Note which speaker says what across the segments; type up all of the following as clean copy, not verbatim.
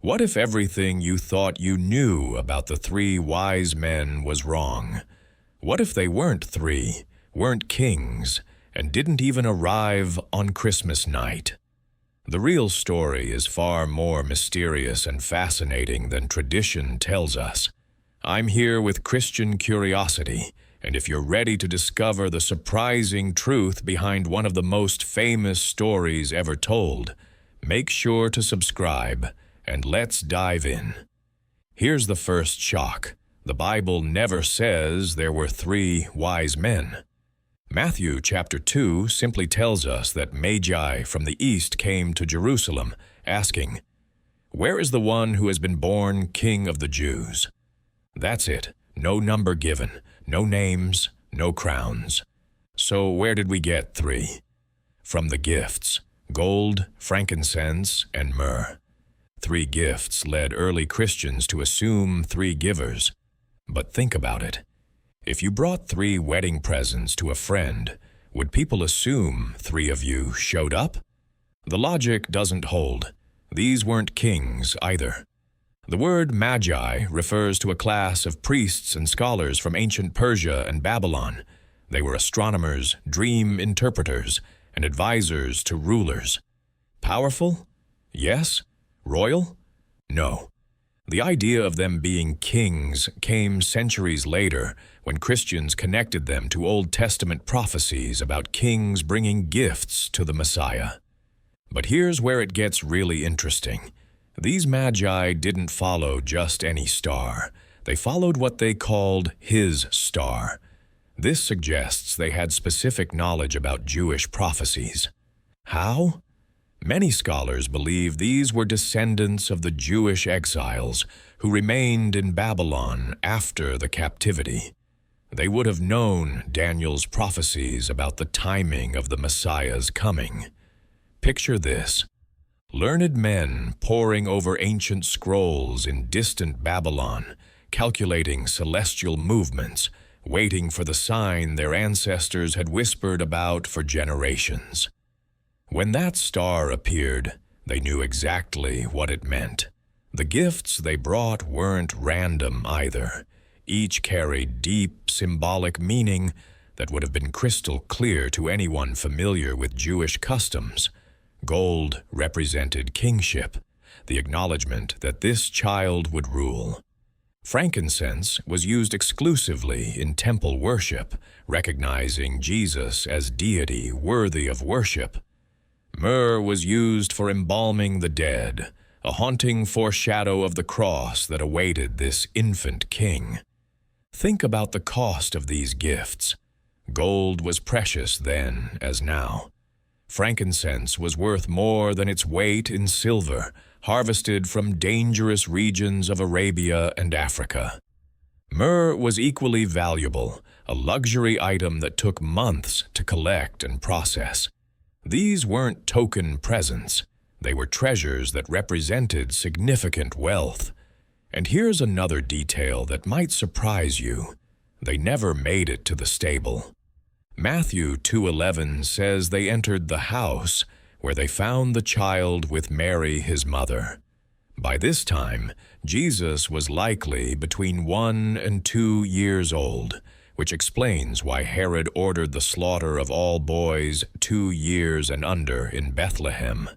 Speaker 1: What if everything you thought you knew about the three wise men was wrong? What if they weren't three, weren't kings, and didn't even arrive on Christmas night? The real story is far more mysterious and fascinating than tradition tells us. I'm here with Christian curiosity, and if you're ready to discover the surprising truth behind one of the most famous stories ever told, make sure to subscribe, and let's dive in. Here's the first shock. The Bible never says there were three wise men. Matthew chapter 2 simply tells us that Magi from the east came to Jerusalem, asking, "Where is the one who has been born King of the Jews?" That's it. No number given, no names, no crowns. So where did we get three? From the gifts: gold, frankincense, and myrrh. Three gifts led early Christians to assume three givers. But think about it. If you brought three wedding presents to a friend, would people assume three of you showed up? The logic doesn't hold. These weren't kings either. The word Magi refers to a class of priests and scholars from ancient Persia and Babylon. They were astronomers, dream interpreters, and advisors to rulers. Powerful? Yes. Royal? No. The idea of them being kings came centuries later when Christians connected them to Old Testament prophecies about kings bringing gifts to the Messiah. But here's where it gets really interesting. These Magi didn't follow just any star. They followed what they called his star. This suggests they had specific knowledge about Jewish prophecies. How? Many scholars believe these were descendants of the Jewish exiles who remained in Babylon after the captivity. They would have known Daniel's prophecies about the timing of the Messiah's coming. Picture this: learned men poring over ancient scrolls in distant Babylon, calculating celestial movements, waiting for the sign their ancestors had whispered about for generations. When that star appeared, they knew exactly what it meant. The gifts they brought weren't random either. Each carried deep, symbolic meaning that would have been crystal clear to anyone familiar with Jewish customs. Gold represented kingship, the acknowledgement that this child would rule. Frankincense was used exclusively in temple worship, recognizing Jesus as deity worthy of worship. Myrrh was used for embalming the dead, a haunting foreshadow of the cross that awaited this infant king. Think about the cost of these gifts. Gold was precious then as now. Frankincense was worth more than its weight in silver, harvested from dangerous regions of Arabia and Africa. Myrrh was equally valuable, a luxury item that took months to collect and process. These weren't token presents. They were treasures that represented significant wealth. And here's another detail that might surprise you. They never made it to the stable. Matthew 2:11 says they entered the house, where they found the child with Mary, his mother. By this time, Jesus was likely between 1 and 2 years old, which explains why Herod ordered the slaughter of all boys 2 years and under in Bethlehem.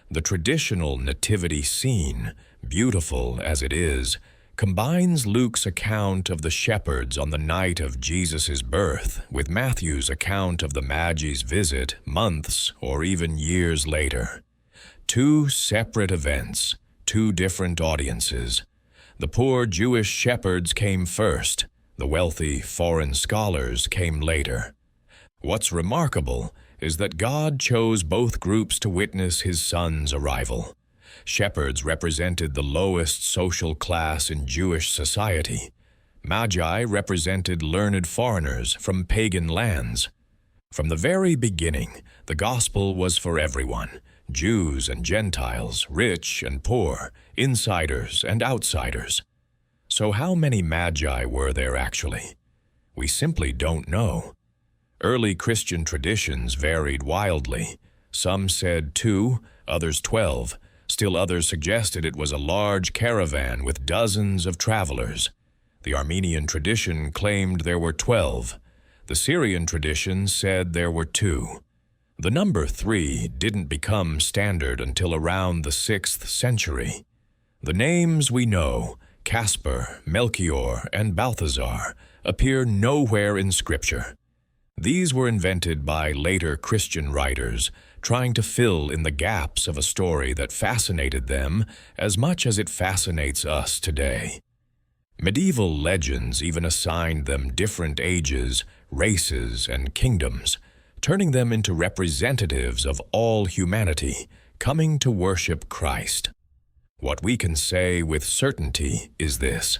Speaker 1: The traditional nativity scene, beautiful as it is, combines Luke's account of the shepherds on the night of Jesus' birth with Matthew's account of the Magi's visit months or even years later. Two separate events, two different audiences. The poor Jewish shepherds came first. The wealthy foreign scholars came later. What's remarkable is that God chose both groups to witness his son's arrival. Shepherds represented the lowest social class in Jewish society. Magi represented learned foreigners from pagan lands. From the very beginning, the gospel was for everyone: Jews and Gentiles, rich and poor, insiders and outsiders. So how many Magi were there actually? We simply don't know. Early Christian traditions varied wildly. Some said 2, others 12. Still others suggested it was a large caravan with dozens of travelers. The Armenian tradition claimed there were 12. The Syrian tradition said there were 2. The number 3 didn't become standard until around the 6th century. The names we know, Caspar, Melchior, and Balthazar, appear nowhere in Scripture. These were invented by later Christian writers, trying to fill in the gaps of a story that fascinated them as much as it fascinates us today. Medieval legends even assigned them different ages, races, and kingdoms, turning them into representatives of all humanity coming to worship Christ. What we can say with certainty is this: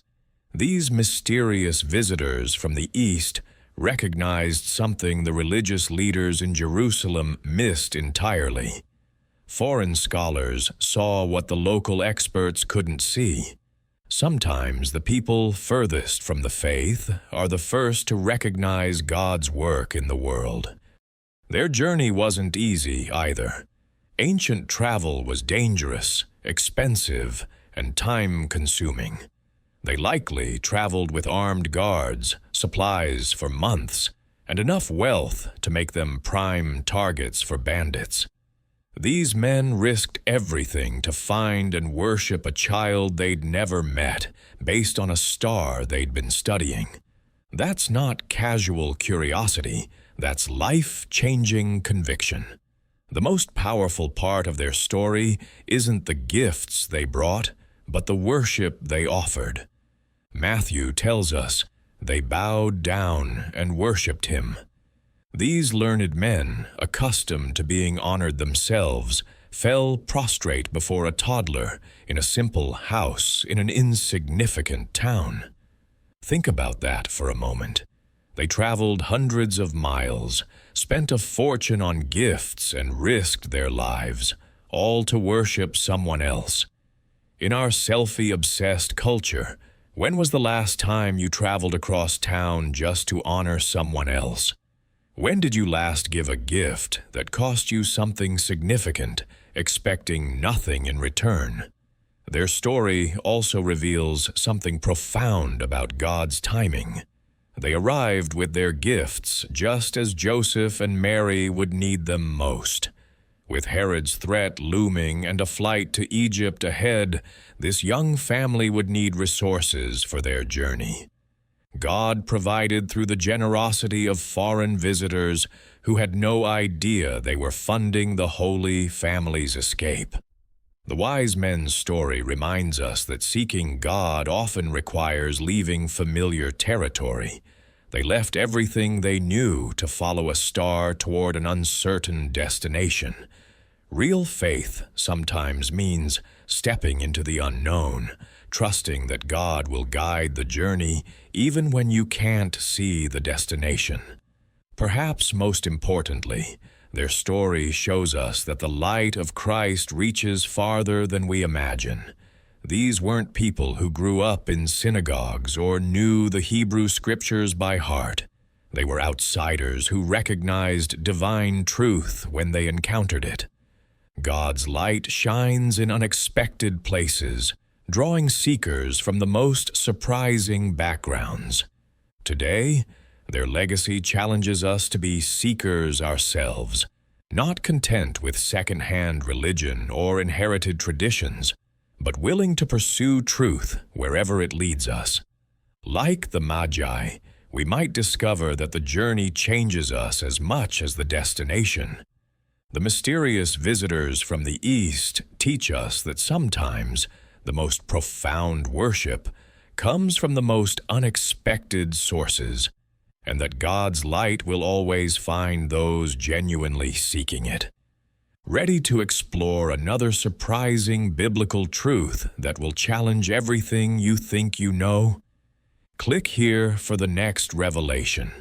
Speaker 1: these mysterious visitors from the East recognized something the religious leaders in Jerusalem missed entirely. Foreign scholars saw what the local experts couldn't see. Sometimes the people furthest from the faith are the first to recognize God's work in the world. Their journey wasn't easy either. Ancient travel was dangerous, expensive, and time-consuming. They likely traveled with armed guards, supplies for months, and enough wealth to make them prime targets for bandits. These men risked everything to find and worship a child they'd never met, based on a star they'd been studying. That's not casual curiosity, that's life-changing conviction. The most powerful part of their story isn't the gifts they brought, but the worship they offered. Matthew tells us they bowed down and worshipped him. These learned men, accustomed to being honored themselves, fell prostrate before a toddler in a simple house in an insignificant town. Think about that for a moment. They traveled hundreds of miles, spent a fortune on gifts, and risked their lives, all to worship someone else. In our selfie-obsessed culture, when was the last time you traveled across town just to honor someone else? When did you last give a gift that cost you something significant, expecting nothing in return? Their story also reveals something profound about God's timing. They arrived with their gifts just as Joseph and Mary would need them most. With Herod's threat looming and a flight to Egypt ahead, this young family would need resources for their journey. God provided through the generosity of foreign visitors who had no idea they were funding the Holy Family's escape. The wise men's story reminds us that seeking God often requires leaving familiar territory. They left everything they knew to follow a star toward an uncertain destination. Real faith sometimes means stepping into the unknown, trusting that God will guide the journey even when you can't see the destination. Perhaps most importantly, their story shows us that the light of Christ reaches farther than we imagine. These weren't people who grew up in synagogues or knew the Hebrew Scriptures by heart. They were outsiders who recognized divine truth when they encountered it. God's light shines in unexpected places, drawing seekers from the most surprising backgrounds. Today, their legacy challenges us to be seekers ourselves, not content with second-hand religion or inherited traditions, but willing to pursue truth wherever it leads us. Like the Magi, we might discover that the journey changes us as much as the destination. The mysterious visitors from the East teach us that sometimes the most profound worship comes from the most unexpected sources, and that God's light will always find those genuinely seeking it. Ready to explore another surprising biblical truth that will challenge everything you think you know? Click here for the next revelation.